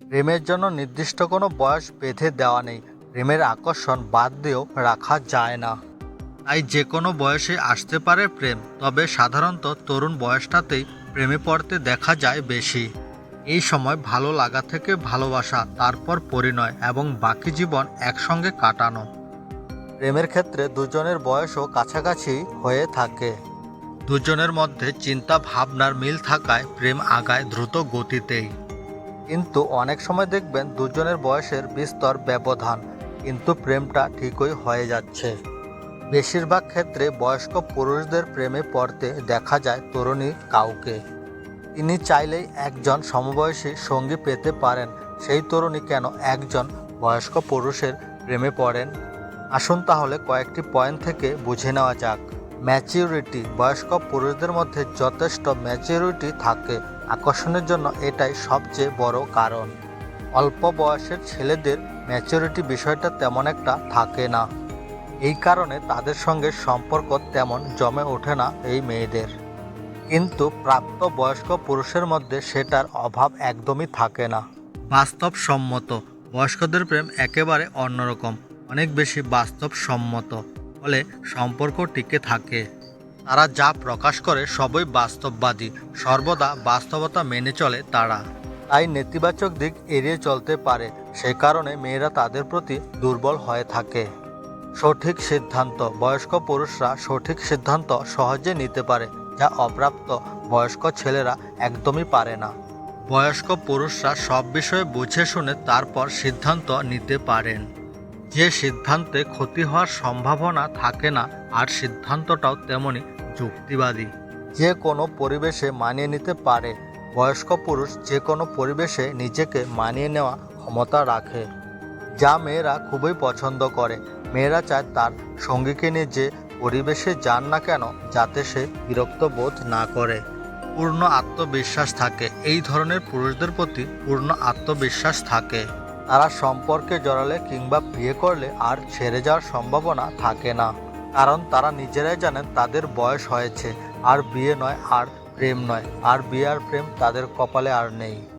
প্রেমের জন্য নির্দিষ্ট কোনো বয়স বেঁধে দেওয়া নেই। প্রেমের আকর্ষণ বাদ দিয়েও রাখা যায় না। তাই যে কোনো বয়সে আসতে পারে প্রেম, তবে সাধারণত তরুণ বয়সটাতেই প্রেমে পড়তে দেখা যায় বেশি। এই সময় ভালো লাগা থেকে ভালোবাসা, তারপর পরিণয় এবং বাকি জীবন একসঙ্গে কাটানো। প্রেমের ক্ষেত্রে দুজনের বয়সও কাছাকাছি হয়ে থাকে। দুজনের মধ্যে চিন্তা ভাবনার মিল থাকায় প্রেম আগায় দ্রুত গতিতেই। কিন্তু অনেক সময় দেখবেন দুজনের বয়সের বিস্তর ব্যবধান, কিন্তু প্রেমটা ঠিকই হয়ে যাচ্ছে। বেশিরভাগ ক্ষেত্রে বয়স্ক পুরুষদের প্রেমে পড়তে দেখা যায় তরুণী কাউকে। তিনি চাইলেই একজন সমবয়সী সঙ্গী পেতে পারেন। সেই তরুণী কেন একজন বয়স্ক পুরুষের প্রেমে পড়েন? আসুন তাহলে কয়েকটি পয়েন্ট থেকে বুঝে নেওয়া যাক। ম্যাচিউরিটি: বয়স্ক পুরুষদের মধ্যে যথেষ্ট ম্যাচিউরিটি থাকে। আকর্ষণের জন্য এটাই সবচেয়ে বড় কারণ। অল্প বয়সের ছেলেদের ম্যাচিউরিটি বিষয়টা তেমন একটা থাকে না। এই কারণে তাদের সঙ্গে সম্পর্ক তেমন জমে ওঠে না এই মেয়েদের। কিন্তু প্রাপ্ত বয়স্ক পুরুষের মধ্যে সেটার অভাব একদমই থাকে না। বাস্তবসম্মত: বয়স্কদের প্রেম একেবারে অন্যরকম, অনেক বেশি বাস্তবসম্মত, ফলে সম্পর্ক টিকে থাকে। তারা যা প্রকাশ করে সবই বাস্তববাদী, সর্বদা বাস্তবতা মেনে চলে তারা। তাই নেতিবাচক দিক এড়িয়ে চলতে পারে। সে কারণে মেয়েরা তাদের প্রতি দুর্বল হয়ে থাকে। সঠিক সিদ্ধান্ত: বয়স্ক পুরুষরা সঠিক সিদ্ধান্ত সহজে নিতে পারে, যা অপ্রাপ্ত বয়স্ক ছেলেরা একদমই পারে না। বয়স্ক পুরুষরা সব বিষয়ে বুঝে শুনে তারপর সিদ্ধান্ত নিতে পারেন। যে সিদ্ধান্তে ক্ষতি হওয়ার সম্ভাবনা থাকে না, আর সিদ্ধান্তটাও তেমনি যুক্তিবাদী। যে কোনো পরিবেশে মানিয়ে নিতে পারে। বয়স্ক পুরুষ যে কোনো পরিবেশে নিজেকে মানিয়ে নেওয়া ক্ষমতা রাখে, যা মেয়েরা খুবই পছন্দ করে। মেয়েরা চায় তার সঙ্গীকে নিয়ে যে পরিবেশে যান না কেন, যাতে সে বিরক্ত বোধ না করে। পূর্ণ আত্মবিশ্বাস থাকে: এই ধরনের পুরুষদের প্রতি পূর্ণ আত্মবিশ্বাস থাকে। তারা সম্পর্কে জড়ালে কিংবা বিয়ে করলে আর ছেড়ে যাওয়ার সম্ভাবনা থাকে না, কারণ তারা নিজেরাই জানেন তাদের বয়স হয়েছে। আর বিয়ে নয়, আর প্রেম নয়, আর বিয়ে আর প্রেম তাদের কপালে আর নেই।